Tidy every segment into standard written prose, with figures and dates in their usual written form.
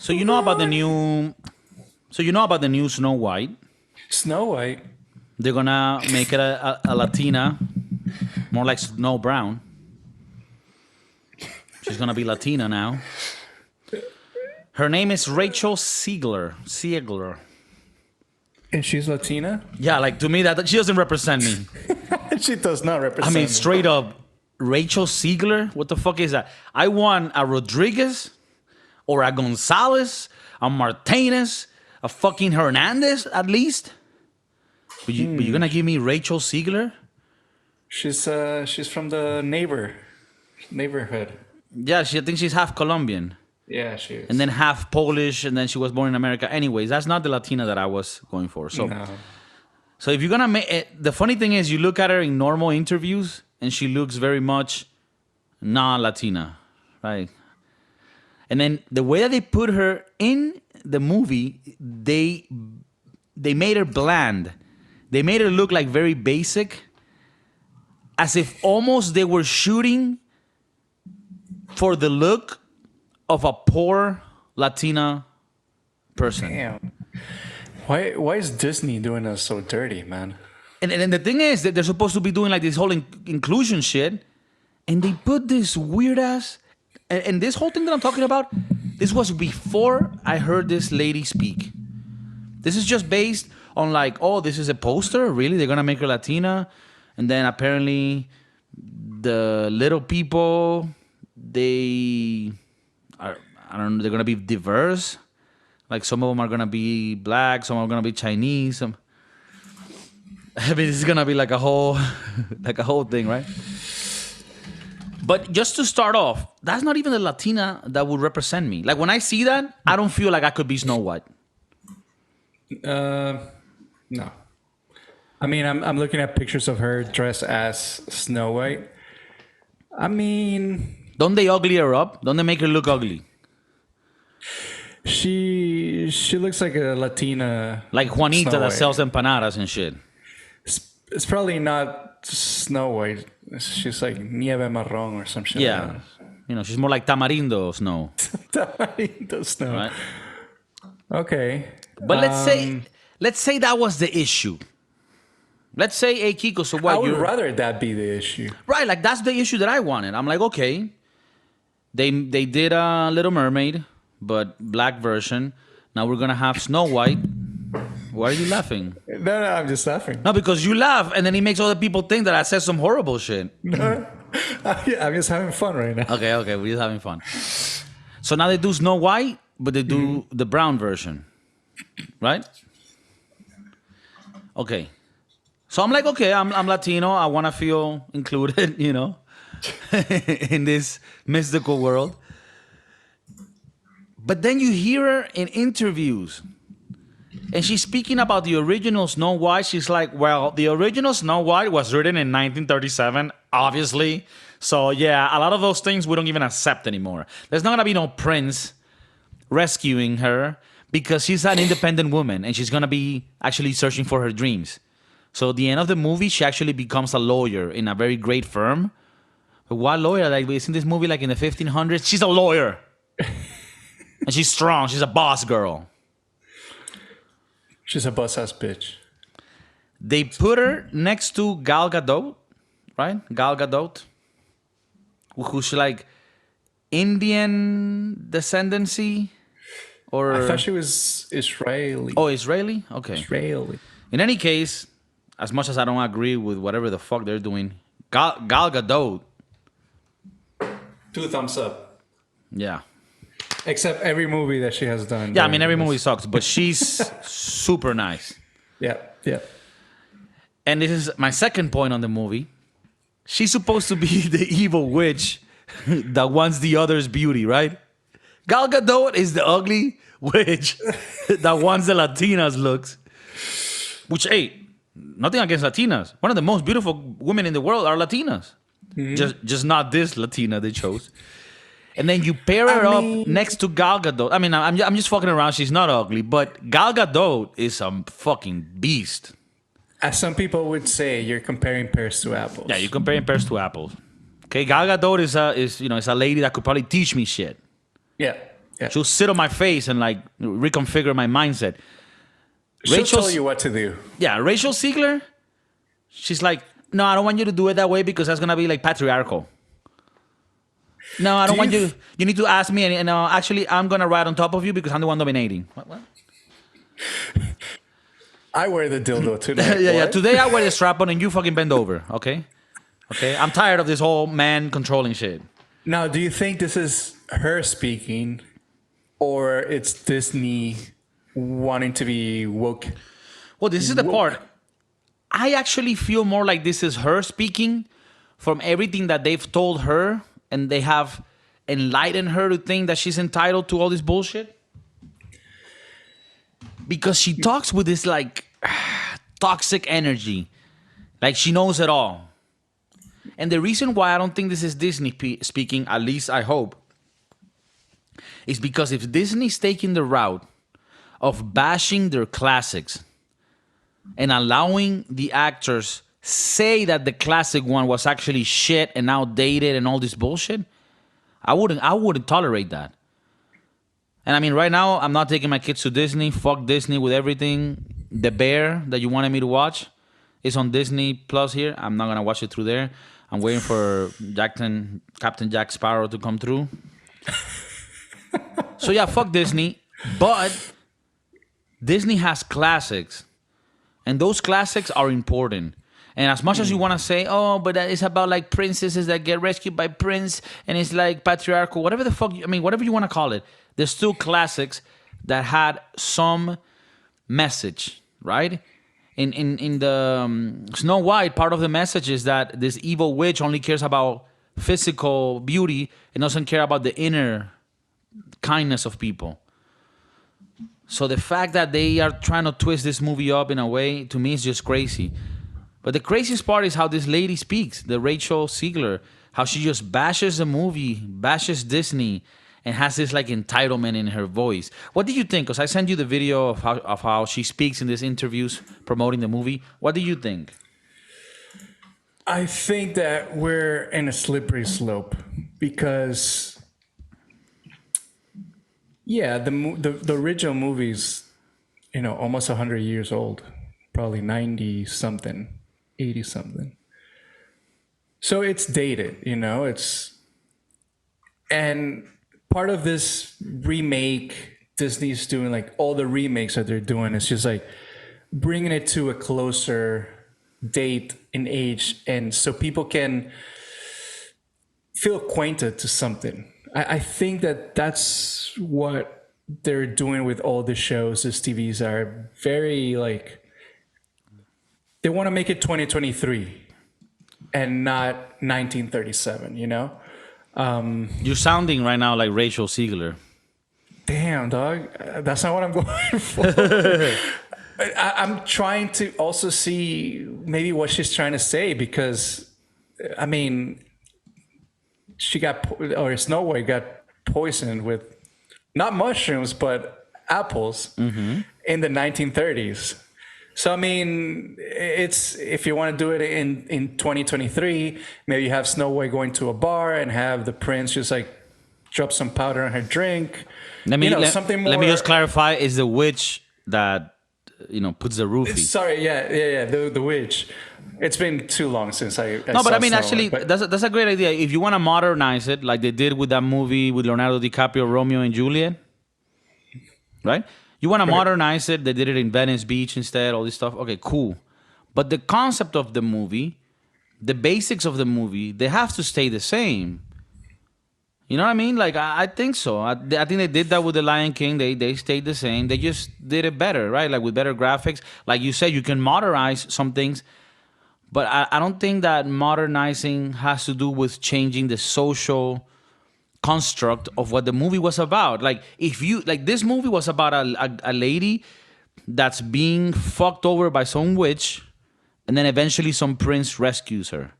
So you know about the new. So you know about the new Snow White. Snow White. They're gonna make it a Latina, more like Snow Brown. She's gonna be Latina now. Her name is Rachel Ziegler. Ziegler. And she's Latina? Yeah, like to me that she doesn't represent me. She does not represent I mean, me. straight up, Rachel Ziegler. What the fuck is that? I want a Rodriguez, or a Gonzalez, a Martinez, a fucking Hernandez at least. But you're gonna give me Rachel Ziegler? She's from the neighborhood. Yeah, I think she's half Colombian. Yeah, she is. And then half Polish, and then she was born in America. Anyways, that's not the Latina that I was going for. So, No. so if you're gonna make it, the funny thing is, you look at her in normal interviews, and she looks very much non-Latina, right? And then the way that they put her in the movie, they made her bland. They made her look like very basic, as if almost they were shooting for the look of a poor Latina person. Damn. Why is Disney doing us so dirty, man? And the thing is that they're supposed to be doing like this whole inclusion shit, and they put this weird ass. And this whole thing that I'm talking about, this was before I heard this lady speak. This is just based on like, oh, this is a poster? Really? They're gonna make her Latina? And then apparently the little people, they are, I don't know, they're gonna be diverse. Like some of them are gonna be black, some are gonna be Chinese. I mean, this is gonna be like a whole thing, right? But just to start off, that's not even the Latina that would represent me. Like when I see that, I don't feel like I could be Snow White. No. I mean, I'm looking at pictures of her dressed as Snow White. I mean, Don't they ugly her up? Don't they make her look ugly? she looks like a Latina. Like Juanita Snow that White. sells empanadas and shit. It's probably not Snow White. She's like Nieve Marrón or some shit. Yeah. You know, she's more like Tamarindo Snow. Tamarindo Snow. Right? Okay. But let's say that was the issue. Let's say, hey, Kiko, so what? I would rather that be the issue. Right, like that's the issue that I wanted. I'm like, okay, they did a Little Mermaid, but black version. Now we're gonna have Snow White. Why are you laughing? No, I'm just laughing. No, because you laugh, and then he makes other people think that I said some horrible shit. I'm just having fun right now. Okay, we're just having fun. So now they do Snow White, but they do the brown version, right? Okay. So I'm like, okay, I'm Latino. I want to feel included, you know, in this mystical world. But then you hear her in interviews, and she's speaking about the original Snow White. She's like, well, the original Snow White was written in 1937, obviously. So yeah, a lot of those things we don't even accept anymore. There's not going to be no prince rescuing her because she's an independent woman, and she's going to be actually searching for her dreams. So at the end of the movie, she actually becomes a lawyer in a very great firm. But what lawyer? Like, we've seen this movie like in the 1500s. She's a lawyer. And she's strong. She's a boss girl. She's a boss-ass bitch. They put her next to Gal Gadot, right? Gal Gadot. Who's like Indian descendancy? Or I thought she was Israeli. Oh, Israeli? Okay. Israeli. In any case, as much as I don't agree with whatever the fuck they're doing, Gal Gadot, 2 thumbs up. yeah. Except every movie that she has done. Yeah, I mean, every movie sucks, but she's super nice. Yeah. And this is my second point on the movie. She's supposed to be the evil witch that wants the other's beauty, right? Gal Gadot is the ugly witch that wants the Latinas' looks. Which, hey, nothing against Latinas. One of the most beautiful women in the world are Latinas. Mm-hmm. Just not this Latina they chose. And then you pair her up next to Gal Gadot. I mean, I'm just fucking around. She's not ugly, but Gal Gadot is a fucking beast. As some people would say, you're comparing pears to apples. Yeah, you're comparing pears to apples. Okay, Gal Gadot is a lady that could probably teach me shit. Yeah. Yeah. She'll sit on my face and like reconfigure my mindset. She'll Rachel's- tell you what to do. Yeah, Rachel Ziegler, she's like, no, I don't want you to do it that way because that's gonna be like patriarchal. No, I don't Do want you you. You need to ask me, and actually, I'm gonna ride on top of you because I'm the one dominating. What? I wear the dildo tonight. Yeah. What? Today I wear the strap on and you fucking bend over. Okay. I'm tired of this whole man controlling shit. Now, do you think this is her speaking, or it's Disney wanting to be woke? Well, this is the part. I actually feel more like this is her speaking from everything that they've told her, and they have enlightened her to think that she's entitled to all this bullshit. Because she talks with this like toxic energy, like she knows it all. And the reason why I don't think this is Disney speaking, at least I hope, is because if Disney's taking the route of bashing their classics and allowing the actors say that the classic one was actually shit and outdated and all this bullshit, I wouldn't tolerate that. And I mean, right now, I'm not taking my kids to Disney. Fuck Disney with everything. The Bear that you wanted me to watch is on Disney Plus here. I'm not gonna watch it through there. I'm waiting for Captain Jack Sparrow to come through. So yeah, fuck Disney. But Disney has classics. And those classics are important. And as much as you want to say, oh, but it's about like princesses that get rescued by prince, and it's like patriarchal, whatever the fuck, whatever you want to call it, there's still classics that had some message, right? In the Snow White, part of the message is that this evil witch only cares about physical beauty and doesn't care about the inner kindness of people. So the fact that they are trying to twist this movie up in a way, to me, is just crazy. But the craziest part is how this lady speaks, the Rachel Ziegler, how she just bashes the movie, bashes Disney, and has this like entitlement in her voice. What do you think? Because I sent you the video of how she speaks in these interviews promoting the movie. What do you think? I think that we're in a slippery slope because, yeah, the original movie's, almost 100 years old, probably 90 something, 80 something. So it's dated, and part of this remake Disney's doing, like all the remakes that they're doing, is just like bringing it to a closer date in age, and so people can feel acquainted to something. I think that that's what they're doing with all the shows. These TVs are very like, they want to make it 2023 and not 1937, You're sounding right now like Rachel Ziegler. Damn, dog. That's not what I'm going for. I'm trying to also see maybe what she's trying to say, because, Snow White got poisoned with not mushrooms, but apples in the 1930s. So, it's, if you want to do it in 2023, maybe you have Snow White going to a bar and have the prince just like drop some powder on her drink. Something more. Let me just clarify: is the witch that puts the roofie? Sorry, yeah, the witch. It's been too long since I no, but saw actually, Snow White, that's a great idea. If you want to modernize it, like they did with that movie with Leonardo DiCaprio, Romeo and Juliet, right? You want to modernize it. They did it in Venice Beach instead, all this stuff. Okay, cool. But the concept of the movie, the basics of the movie, they have to stay the same. You know what I mean? Like, I think so. I think they did that with The Lion King. They stayed the same. They just did it better, right? Like with better graphics. Like you said, you can modernize some things. But I don't think that modernizing has to do with changing the social construct of what the movie was about. Like this movie was about a lady that's being fucked over by some witch, and then eventually some prince rescues her.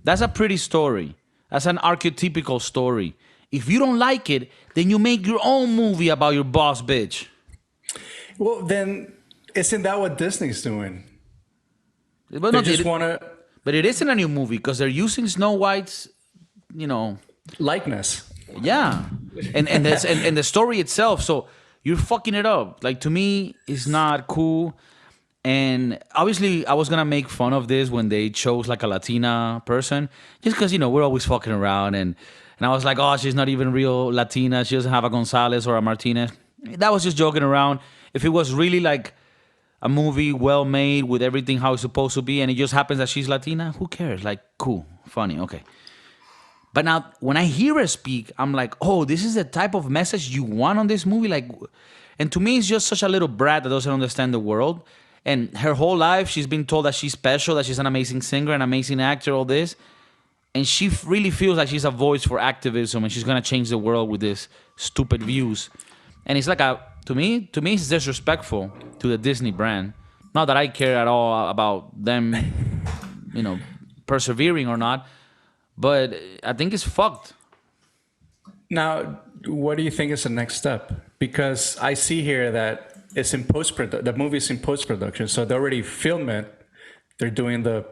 That's a pretty story. That's an archetypical story. If you don't like it, then you make your own movie about your boss bitch. Well, then isn't that what Disney's doing? But they just want to. But it isn't a new movie because they're using Snow White's, likeness. Yeah. and the story itself. So you're fucking it up. Like, to me, it's not cool. And obviously, I was gonna make fun of this when they chose like a Latina person, just because we're always fucking around, and I was like, oh, she's not even real Latina. She doesn't have a Gonzalez or a Martinez. That was just joking around. If it was really like a movie well made with everything how it's supposed to be, and it just happens that she's Latina, who cares? Like, cool, funny, okay. But now, when I hear her speak, I'm like, oh, this is the type of message you want on this movie? Like, and to me, it's just such a little brat that doesn't understand the world. And her whole life, she's been told that she's special, that she's an amazing singer, an amazing actor, all this. And she really feels like she's a voice for activism, and she's going to change the world with these stupid views. And it's like, to me, it's disrespectful to the Disney brand. Not that I care at all about them, persevering or not. But I think it's fucked. Now, what do you think is the next step? Because I see here that it's in post-production. The movie's in post-production, so they already filmed it. They're doing the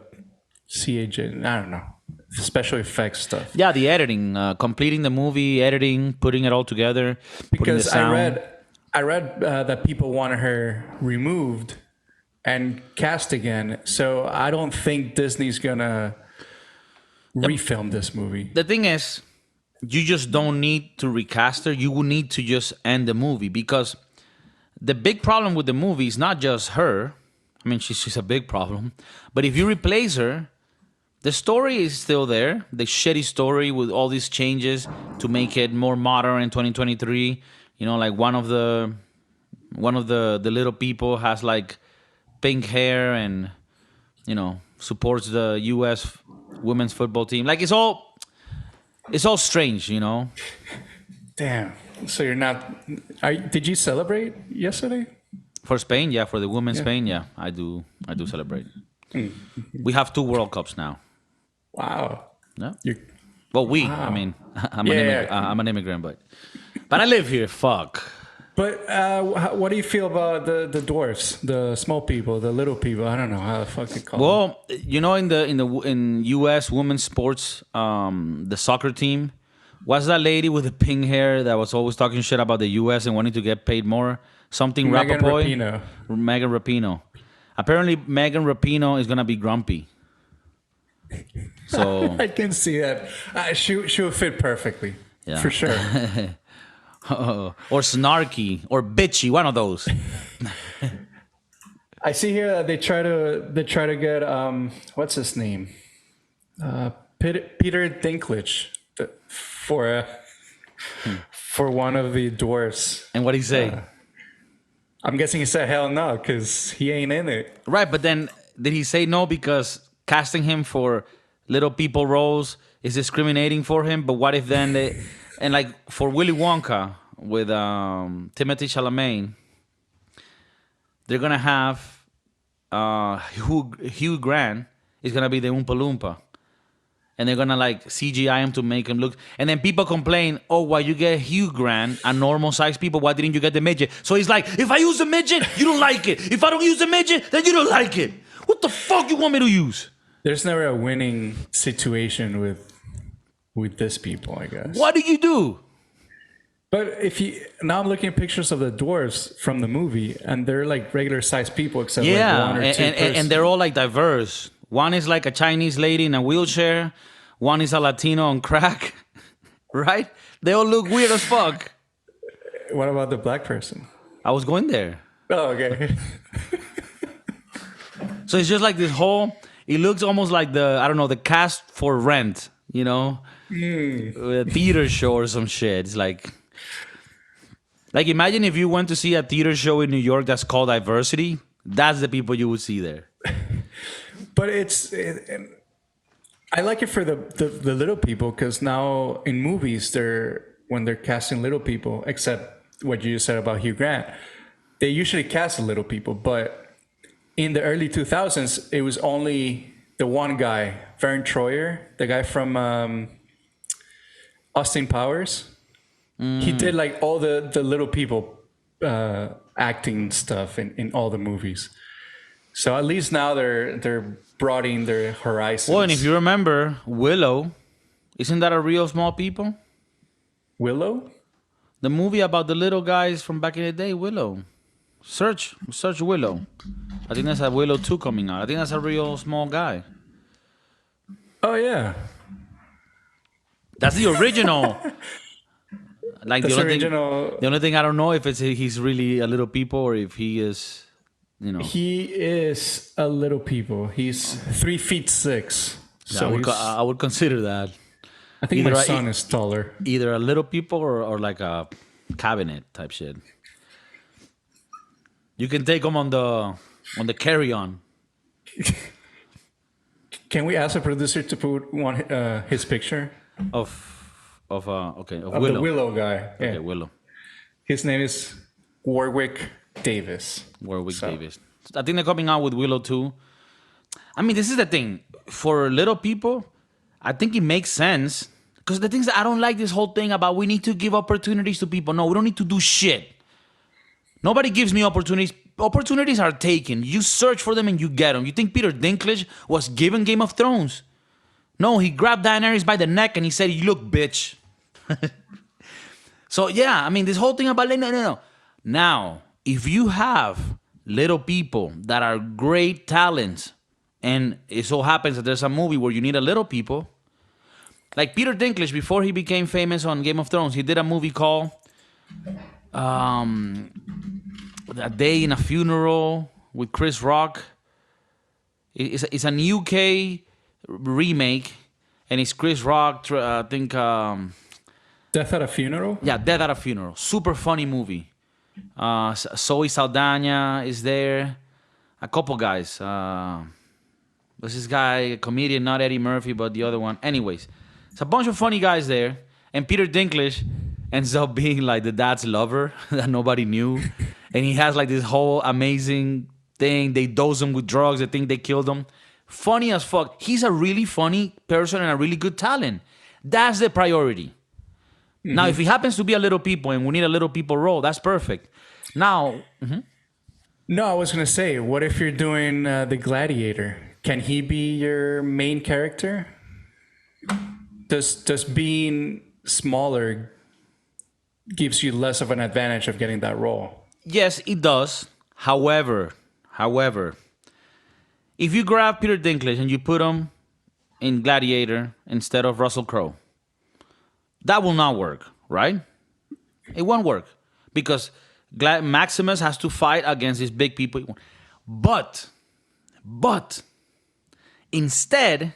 CAG, I don't know, special effects stuff. Yeah, the editing, completing the movie, editing, putting it all together. Because I read that people wanted her removed and cast again. So I don't think Disney's gonna refilm this movie. The thing is, you just don't need to recast her. You will need to just end the movie, because the big problem with the movie is not just her. I mean, she's a big problem. But if you replace her, the story is still there. The shitty story with all these changes to make it more modern in 2023. Like one of the little people has like pink hair and supports the U.S. women's football team. Like, it's all strange, Damn. So you're not. Did you celebrate yesterday? For Spain, yeah. For the women's Spain, yeah. I do celebrate. We have 2 World Cups now. Wow. Yeah. Wow. I mean, I'm an immigrant, but I live here. Fuck. But what do you feel about the dwarfs, the small people, the little people? I don't know how the fuck they call them. Well, in U.S. women's sports, the soccer team. What's that lady with the pink hair that was always talking shit about the U.S. and wanting to get paid more? Something Megan Rapaport? Rapinoe. Megan Rapinoe. Apparently, Megan Rapinoe is going to be grumpy. So I can see that. She will fit perfectly. Yeah. For sure. Or snarky or bitchy, one of those. I see here that they try to get what's his name? Peter Dinklage for one of the dwarfs. And what did he say? I'm guessing he said hell no, because he ain't in it. Right, but then did he say no because casting him for little people roles is discriminating for him? But what if then and like for Willy Wonka with Timothée Chalamet, they're gonna have Hugh Grant is gonna be the Oompa Loompa. And they're gonna like CGI him to make him look. And then people complain, oh, why you get Hugh Grant and normal sized people? Why didn't you get the midget? So he's like, if I use the midget, you don't like it. If I don't use the midget, then you don't like it. What the fuck you want me to use? There's never a winning situation with this people, I guess. What do you do? But now I'm looking at pictures of the dwarves from the movie, and they're like regular sized people, except like one or two. And they're all like diverse. One is like a Chinese lady in a wheelchair. One is a Latino on crack. Right? They all look weird as fuck. What about the black person? I was going there. Oh, okay. So it's just like this whole... It looks almost like the cast for Rent, a theater show or some shit. It's like imagine if you went to see a theater show in New York that's called Diversity. That's the people you would see there. But I like it for the little people, because now in movies, when they're casting little people, except what you said about Hugh Grant, they usually cast the little people. But in the early 2000s, it was only the one guy, Vern Troyer, the guy from Austin Powers. He did like all the little people acting stuff in all the movies. So at least now they're broadening their horizons. Well, and if you remember, Willow, isn't that a real small people? Willow? The movie about the little guys from back in the day, Willow. Search Willow. I think that's a Willow 2 coming out. I think that's a real small guy. Oh yeah, That's the original. Like that's the only original. thing, the only thing I don't know if he's really a little people or if he is, you know. He is a little people. He's 3'6". So I would consider that I think either my son is taller. either a little people or like a cabinet type shit. You can take him on the carry on. Can we ask the producer to put his picture Of of Willow. the Willow guy? Yeah. Okay, Willow. His name is Warwick Davis. Warwick Davis. I think they're coming out with Willow too. I mean, this is the thing. For little people, I think it makes sense. Because the things that I don't like this whole thing about we need to give opportunities to people. No, we don't need to do shit. Nobody gives me opportunities. Opportunities are taken. You search for them and you get them. You think Peter Dinklage was given Game of Thrones? No, he grabbed Daenerys by the neck and he said, "You look, bitch." So yeah, I mean, this whole thing about no. Now, if you have little people that are great talents, and it so happens that there's a movie where you need a little people, like Peter Dinklage, before he became famous on Game of Thrones, he did a movie called A Day in a Funeral with Chris Rock. It's an UK remake, and it's Chris Rock. I think. Death at a Funeral? Yeah, Death at a Funeral. Super funny movie. Zoe Saldana is there. A couple guys. There's this guy, a comedian, not Eddie Murphy, but the other one. Anyways, it's a bunch of funny guys there. And Peter Dinklage ends up being like the dad's lover that nobody knew. And he has like this whole amazing thing. They dose him with drugs. They think they killed him. Funny as fuck. He's a really funny person and a really good talent. That's the priority. Mm-hmm. Now, if he happens to be a little people and we need a little people role, that's perfect. Now, No, I was going to say, what if you're doing The Gladiator? Can he be your main character? Does being smaller gives you less of an advantage of getting that role? yes, it does. However, if you grab Peter Dinklage and you put him in Gladiator instead of Russell Crowe, that will not work, right? It won't work because Maximus has to fight against these big people. But instead,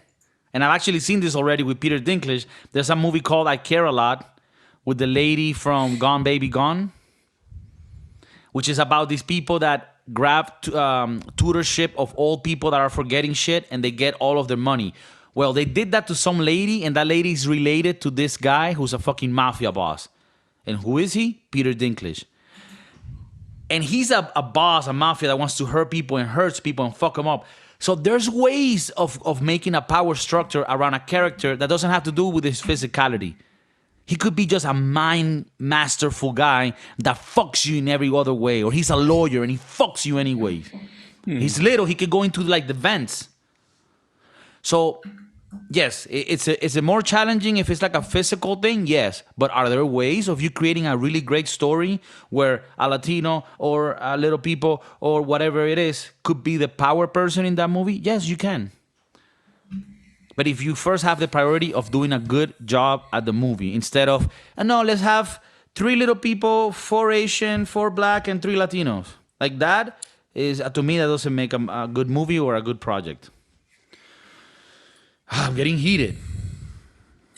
and I've actually seen this already with Peter Dinklage, there's a movie called I Care a Lot with the lady from Gone Baby Gone, which is about these people that grab tutorship of old people that are forgetting shit and they get all of their money. Well, they did that to some lady, and that lady is related to this guy who's a fucking mafia boss. And who is he? Peter Dinklage. And he's a boss, a mafia that wants to hurt people and hurts people and fuck them up. So there's ways of making a power structure around a character that doesn't have to do with his physicality. He could be just a mind masterful guy that fucks you in every other way. Or he's a lawyer and he fucks you anyway. He's little, he could go into like the vents. So yes, it's a more challenging if it's like a physical thing, yes. But are there ways of you creating a really great story where a Latino or a little people or whatever it is could be the power person in that movie? Yes, you can. But if you first have the priority of doing a good job at the movie instead of, no, let's have 3 little people, 4 Asian, 4 black, and 3 Latinos. Like that is, to me, that doesn't make a good movie or a good project. I'm getting heated.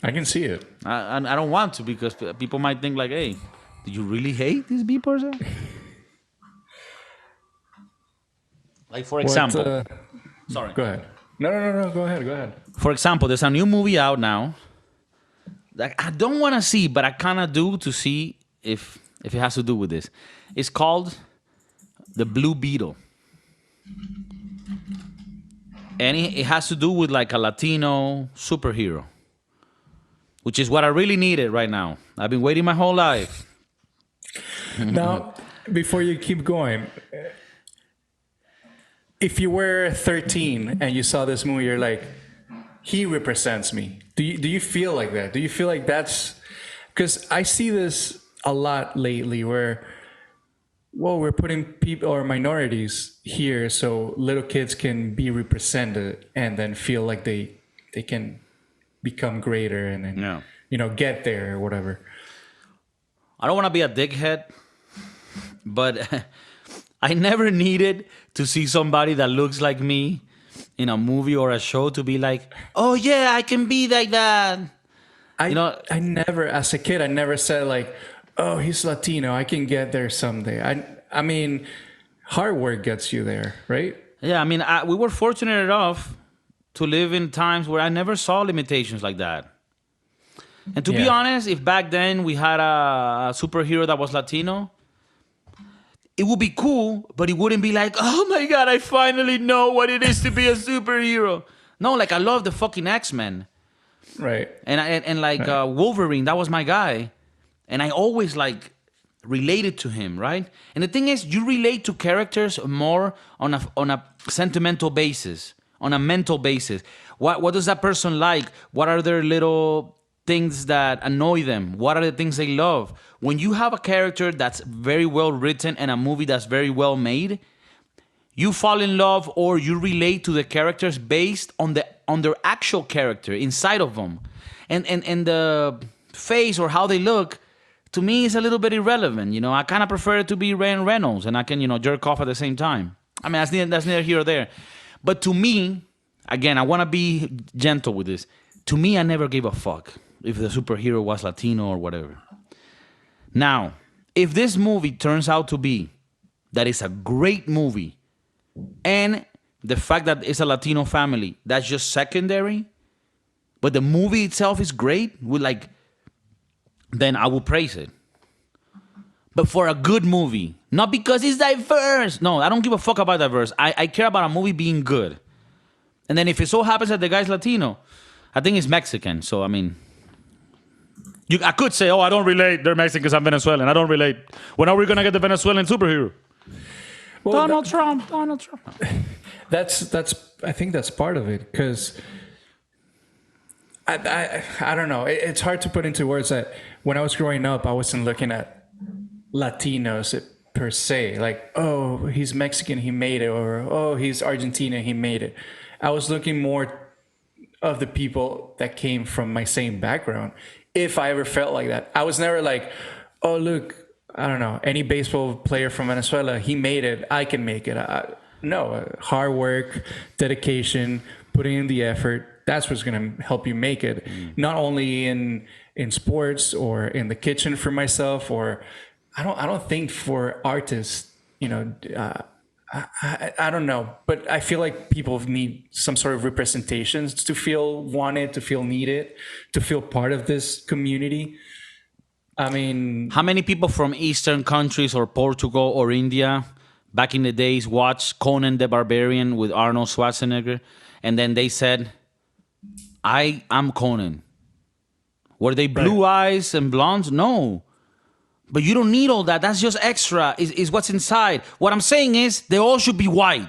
I can see it. I don't want to because people might think like, hey, do you really hate this B person? Like, for example. Sorry. Go ahead. No. Go ahead. For example, there's a new movie out now that I don't want to see, but I kind of do to see if it has to do with this. It's called The Blue Beetle. And it has to do with like a Latino superhero, which is what I really needed right now. I've been waiting my whole life. Now, before you keep going, if you were 13 and you saw this movie, you're like, he represents me. Do you feel like that? Do you feel like that's... Because I see this a lot lately where, well, we're putting people or minorities here so little kids can be represented and then feel like they can become greater and then Yeah. get there or whatever. I don't want to be a dickhead, but I never needed to see somebody that looks like me in a movie or a show to be like, oh yeah, I can be like that. I never, as a kid, I never said like, oh, he's Latino, I can get there someday. I mean, hard work gets you there, right? Yeah, I mean, we were fortunate enough to live in times where I never saw limitations like that. And to be Yeah. honest, if back then we had a superhero that was Latino, it would be cool, but it wouldn't be like, oh my God, I finally know what it is to be a superhero. No, like I love the fucking X-Men. Right. And like Right. Wolverine, that was my guy. And I always like related to him, right? And the thing is, you relate to characters more on a sentimental basis, on a mental basis. What does that person like? What are their little things that annoy them? What are the things they love? When you have a character that's very well written and a movie that's very well made, you fall in love or you relate to the characters based on their actual character inside of them. And the face or how they look, to me, is a little bit irrelevant. I kind of prefer it to be Ryan Reynolds and I can, jerk off at the same time. I mean, that's neither here or there. But to me, again, I want to be gentle with this. To me, I never gave a fuck if the superhero was Latino or whatever. Now, if this movie turns out to be that it's a great movie and the fact that it's a Latino family, that's just secondary, but the movie itself is great, then I will praise it. But for a good movie, not because it's diverse. No, I don't give a fuck about diverse. I care about a movie being good. And then if it so happens that the guy's Latino, I think he's Mexican. So, I mean, I could say, oh, I don't relate. They're Mexicans, I'm Venezuelan. I don't relate. When are we going to get the Venezuelan superhero? Well, Donald Trump. That's I think that's part of it because I don't know. It's hard to put into words that when I was growing up, I wasn't looking at Latinos per se. Like, oh, he's Mexican, he made it, or oh, he's Argentina, he made it. I was looking more of the people that came from my same background. If I ever felt like that, I was never like, oh, look, I don't know, any baseball player from Venezuela, he made it, I can make it. No, hard work, dedication, putting in the effort. That's what's going to help you make it. Not only in sports or in the kitchen for myself, or I don't think for artists, I don't know, but I feel like people need some sort of representations to feel wanted, to feel needed, to feel part of this community. I mean, how many people from Eastern countries or Portugal or India back in the days watched Conan the Barbarian with Arnold Schwarzenegger, and then they said, I'm Conan. Were they blue eyes and blondes? No. But you don't need all that. That's just extra. Is what's inside. What I'm saying is they all should be white.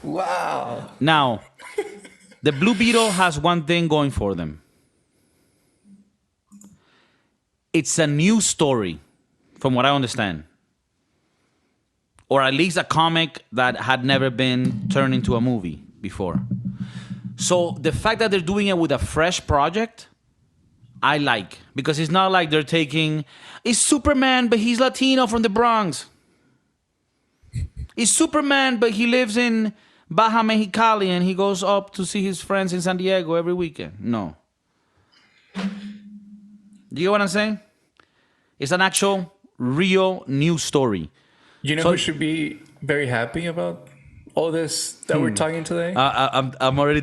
wow. Now, the Blue Beetle has one thing going for them. It's a new story, from what I understand. Or at least a comic that had never been turned into a movie before. So the fact that they're doing it with a fresh project, I like. Because it's not like they're taking, it's Superman, but he's Latino from the Bronx. It's Superman, but he lives in Baja Mexicali and he goes up to see his friends in San Diego every weekend. No. Do you get what I'm saying? It's an actual, real, new story. You know who should be very happy about all this that we're talking today? I'm already...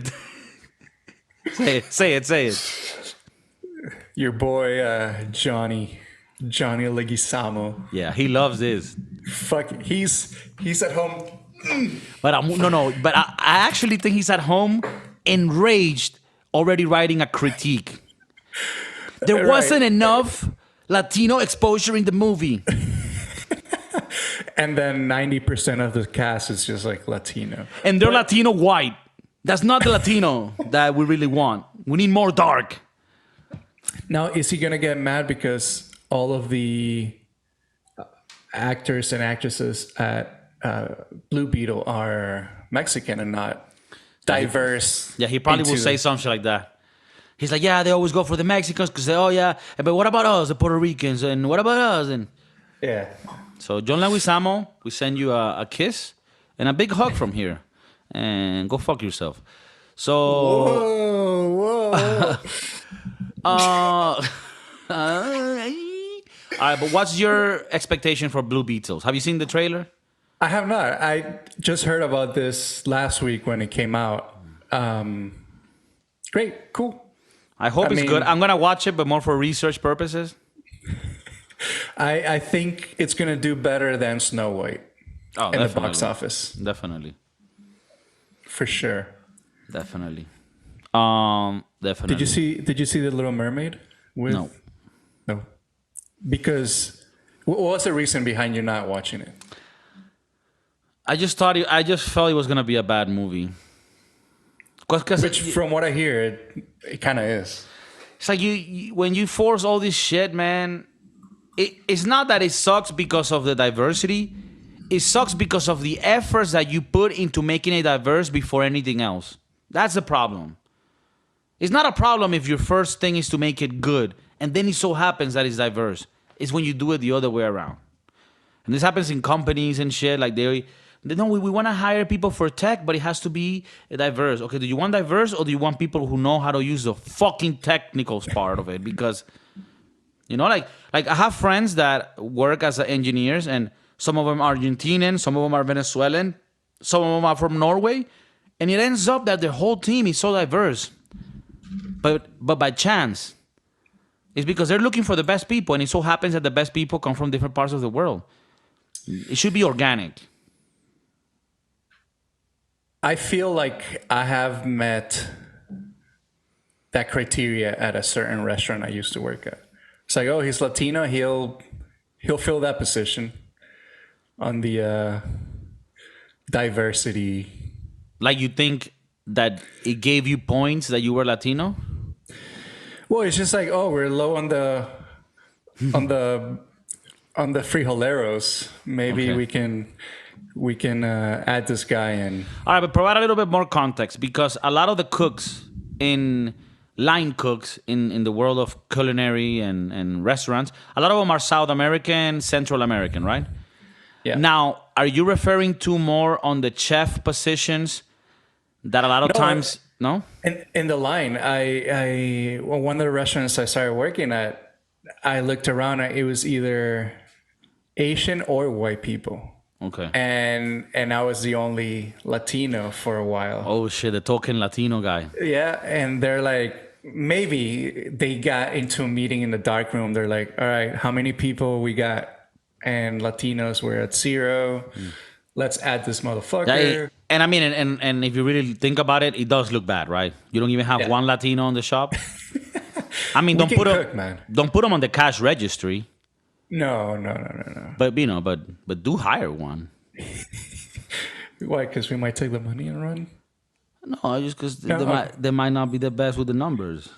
Say it. Your boy, Johnny Leguizamo. Yeah, he loves this. Fuck, he's at home. But I actually think he's at home enraged, already writing a critique. There wasn't enough Latino exposure in the movie. And then 90% of the cast is just like Latino. And they're Latino white. That's not the Latino that we really want. We need more dark. Now, is he gonna get mad because all of the actors and actresses at Blue Beetle are Mexican and not diverse? Yeah, he probably will say something like that. He's like, yeah, they always go for the Mexicans because they, oh yeah, but what about us, the Puerto Ricans, and what about us? And yeah. so, John Leguizamo, we send you a kiss and a big hug from here, and go fuck yourself. So, Whoa. all right, but what's your expectation for Blue Beetles? Have you seen the trailer? I have not. I just heard about this last week when it came out. Great, cool. I hope it's good. I'm gonna watch it, but more for research purposes. I think it's gonna do better than Snow White in the box office. Definitely, for sure. Definitely. Definitely. Did you see the Little Mermaid? No. Because what was the reason behind you not watching it? I just felt it was gonna be a bad movie. Which, from what I hear, it kind of is. It's like you when you force all this shit, man. It's not that it sucks because of the diversity. It sucks because of the efforts that you put into making it diverse before anything else. That's the problem. It's not a problem if your first thing is to make it good, and then it so happens that it's diverse. It's when you do it the other way around. And this happens in companies and shit. Like we want to hire people for tech, but it has to be diverse. Okay, do you want diverse or do you want people who know how to use the fucking technical part of it? Because, like I have friends that work as engineers, and some of them are Argentinian, some of them are Venezuelan, some of them are from Norway, and it ends up that the whole team is so diverse. But by chance. It's because they're looking for the best people, and it so happens that the best people come from different parts of the world. It should be organic. I feel like I have met that criteria at a certain restaurant I used to work at. It's like, oh, he's Latino, he'll fill that position on the diversity. Like, you think that it gave you points that you were Latino? Well, it's just like, oh, we're low on the frijoleros. Maybe Okay. we can add this guy in. All right, but provide a little bit more context, because a lot of the cooks line cooks in the world of culinary and restaurants, a lot of them are South American, Central American, right? Yeah. Now, are you referring to more on the chef positions that a lot of times... No? In the line, one of the restaurants I started working at, I looked around, it was either Asian or white people. Okay. And I was the only Latino for a while. Oh shit, the token Latino guy. Yeah, and they're like, maybe they got into a meeting in the dark room. They're like, all right, how many people we got? And Latinos were at 0. Let's add this motherfucker. And I mean, and if you really think about it, it does look bad, right? You don't even have one Latino in the shop. I mean, don't put them on the cash registry. No. But but do hire one. Why? Because we might take the money and run. No, just because they might not be the best with the numbers.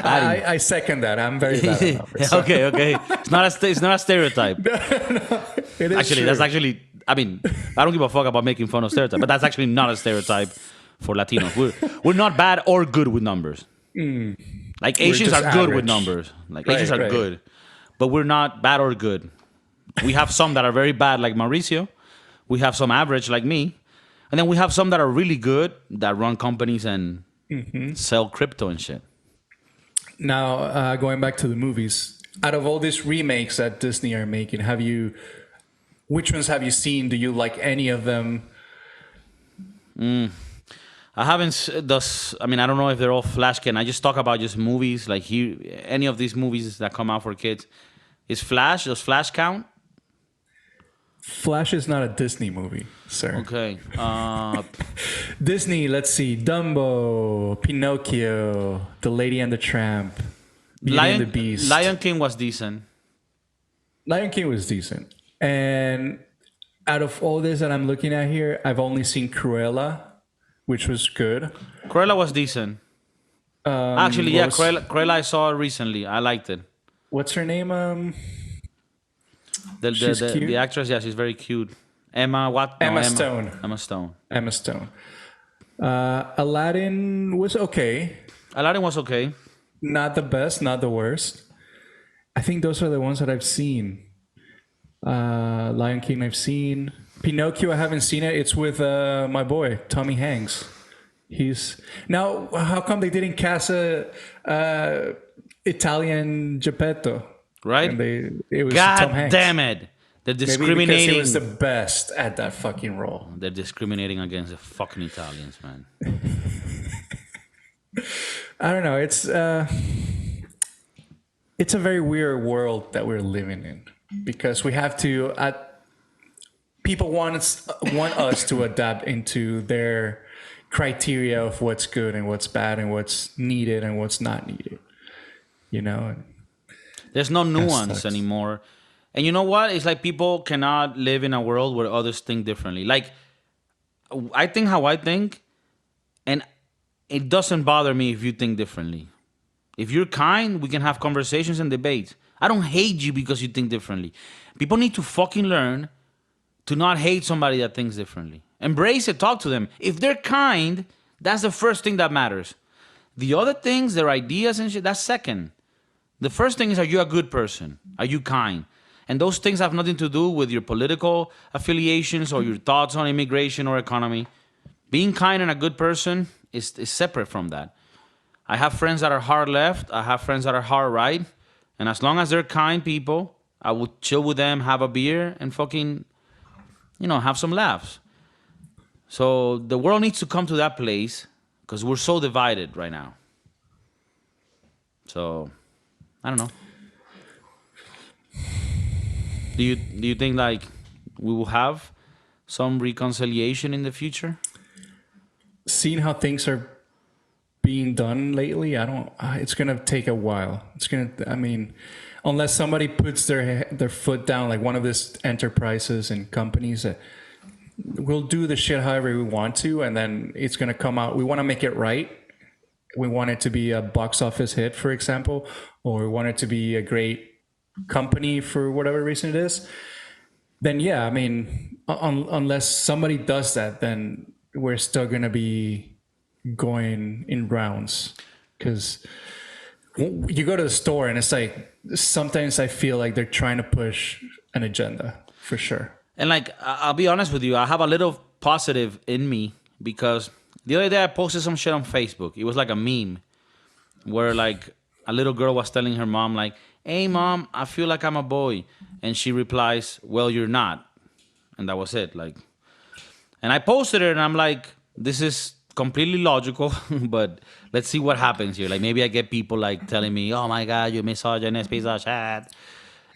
I second that. I'm very bad at numbers. So. Okay. It's not a stereotype. No. It is actually, true. that's actually. I mean, I don't give a fuck about making fun of stereotypes, but that's actually not a stereotype for Latinos. We're not bad or good with numbers. Like Asians are good with numbers. Like Asians are good, but we're not bad or good. We have some that are very bad, like Mauricio. We have some average, like me, and then we have some that are really good that run companies and sell crypto and shit. Now, going back to the movies, out of all these remakes that Disney are making, which ones have you seen? Do you like any of them? I haven't. I mean, I don't know if they're all Flash can. I just talk about just movies. Like any of these movies that come out for kids. Does Flash count? Flash is not a Disney movie, sir. Okay. Disney, let's see. Dumbo, Pinocchio, The Lady and the Tramp, Beauty and the Beast. Lion King was decent. Lion King was decent. And out of all this that I'm looking at here, I've only seen Cruella, which was good. Cruella was decent. Actually, yeah, what was- Cruella I saw recently. I liked it. What's her name? The She's the, the, cute. the actress, yeah, she's very cute. Emma what? No, Emma Stone. Emma Stone. Emma Stone. Aladdin was okay. Aladdin was okay. Not the best, not the worst. I think those are the ones that I've seen. Lion King I've seen. Pinocchio I haven't seen it. It's with my boy Tommy Hanks. He's now. How come they didn't cast a Italian Geppetto? Right? And it was Tom God Hanks. damn it. They're Maybe because discriminating. he was the best at that fucking role. They're discriminating against the fucking Italians, man. I don't know. It's a very weird world that we're living in because we have to. People want us to adapt into their criteria of what's good and what's bad and what's needed and what's not needed. You know. There's no nuance sucks. anymore. And you know what? It's like people cannot live in a world where others think differently. Like, I think how I think, and it doesn't bother me if you think differently. If you're kind, we can have conversations and debates. I don't hate you because you think differently. People need to fucking learn to not hate somebody that thinks differently. Embrace it, talk to them. If they're kind, that's the first thing that matters. The other things, their ideas and shit, that's second. The first thing is, are you a good person? Are you kind? And those things have nothing to do with your political affiliations or your thoughts on immigration or economy. Being kind and a good person is separate from that. I have friends that are hard left. I have friends that are hard right. And as long as they're kind people, I would chill with them, have a beer, and fucking, have some laughs. So the world needs to come to that place because we're so divided right now. So, I don't know. Do you think like we will have some reconciliation in the future? Seeing how things are being done lately, I don't. It's gonna take a while. I mean, unless somebody puts their foot down, like one of these enterprises and companies that we'll do the shit however we want to, and then it's gonna come out. We want to make it right. We want it to be a box office hit, for example, or we want it to be a great company for whatever reason it is. Then yeah, I mean, unless somebody does that, then we're still gonna be going in rounds because you go to the store and it's like sometimes I feel like they're trying to push an agenda for sure. And like, I'll be honest with you, I have a little positive in me because the other day I posted some shit on Facebook. It was like a meme where like a little girl was telling her mom like, "Hey mom, I feel like I'm a boy," and she replies, "Well, you're not," and that was it. Like, and I posted it and I'm like, this is completely logical, but let's see what happens here. Like maybe I get people like telling me, "Oh my God, you misogynist piece of shit."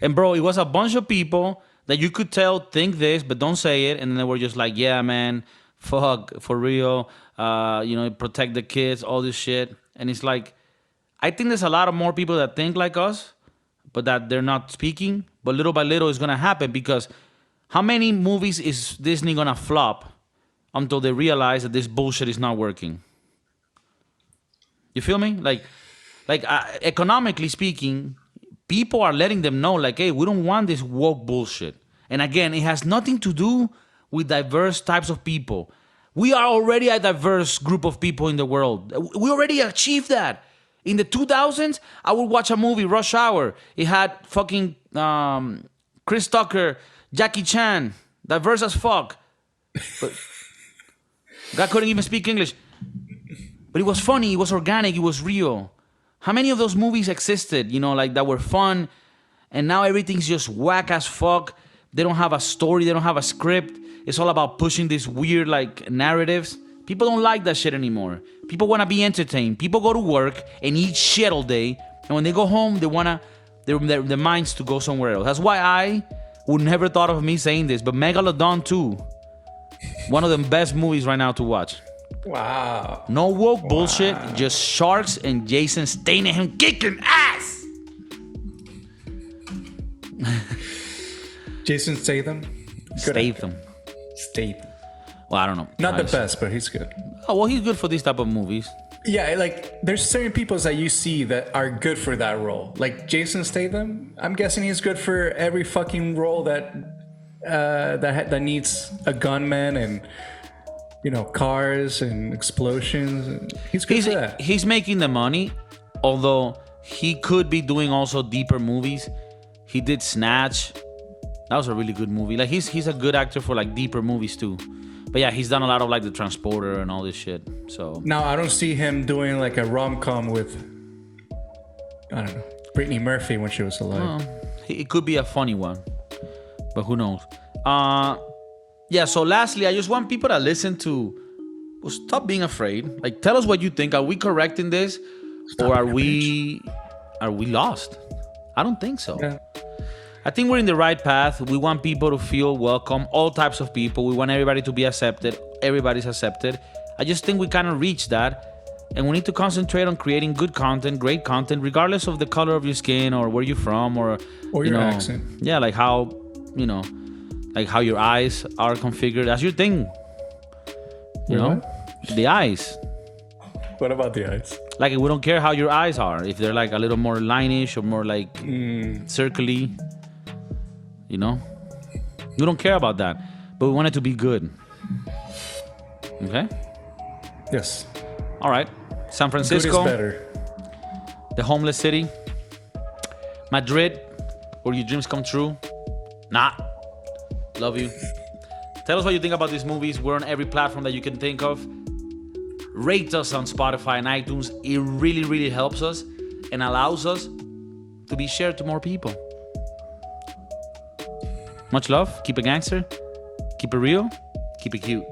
And bro, it was a bunch of people that you could tell think this, but don't say it. And then they were just like, "Yeah, man, fuck, for real. Protect the kids, all this shit." And it's like, I think there's a lot of more people that think like us, but that they're not speaking. But little by little, it's gonna happen because how many movies is Disney gonna flop until they realize that this bullshit is not working? You feel me? Like economically speaking, people are letting them know, like, hey, we don't want this woke bullshit. And again, it has nothing to do with diverse types of people. We are already a diverse group of people in the world. We already achieved that. In the 2000s, I would watch a movie, Rush Hour. It had fucking Chris Tucker, Jackie Chan, diverse as fuck. But God couldn't even speak English. But it was funny, it was organic, it was real. How many of those movies existed, like that were fun, and now everything's just whack as fuck. They don't have a story, they don't have a script. It's all about pushing these weird like narratives. People don't like that shit anymore. People want to be entertained. People go to work and eat shit all day, and when they go home, they want their minds to go somewhere else. That's why I would never thought of me saying this, but Megalodon 2, one of the best movies right now to watch. Wow. No woke bullshit, just sharks and Jason Statham kicking ass. Jason Statham. Statham. Statham. Well, I don't know. Not the best, but he's good. Oh, well, he's good for these type of movies. Yeah, like there's certain people that you see that are good for that role. Like Jason Statham, I'm guessing he's good for every fucking role that that needs a gunman and cars and explosions. He's good for that. He's making the money, although he could be doing also deeper movies. He did Snatch. That was a really good movie. Like he's a good actor for like deeper movies too. But yeah, he's done a lot of like The Transporter and all this shit. So now I don't see him doing like a rom-com with, I don't know, Brittany Murphy when she was alive. It could be a funny one, but who knows? Yeah. So lastly, I just want people to listen to. Well, stop being afraid. Like, tell us what you think. Are we correct in this, or are we lost? I don't think so. Yeah. I think we're in the right path. We want people to feel welcome, all types of people. We want everybody to be accepted. Everybody's accepted. I just think we kind of reached that. And we need to concentrate on creating good content, great content, regardless of the color of your skin or where you're from or your accent. Yeah, like how, like how your eyes are configured. That's your thing. You know? The eyes. What about the eyes? Like, we don't care how your eyes are. If they're like a little more line-ish or more like circly. We don't care about that, but we want it to be good. Okay? Yes. All right. San Francisco. Good is better. The homeless city. Madrid, where your dreams come true. Nah. Love you. Tell us what you think about these movies. We're on every platform that you can think of. Rate us on Spotify and iTunes. It really, really helps us and allows us to be shared to more people. Much love. Keep it gangster. Keep it real. Keep it cute.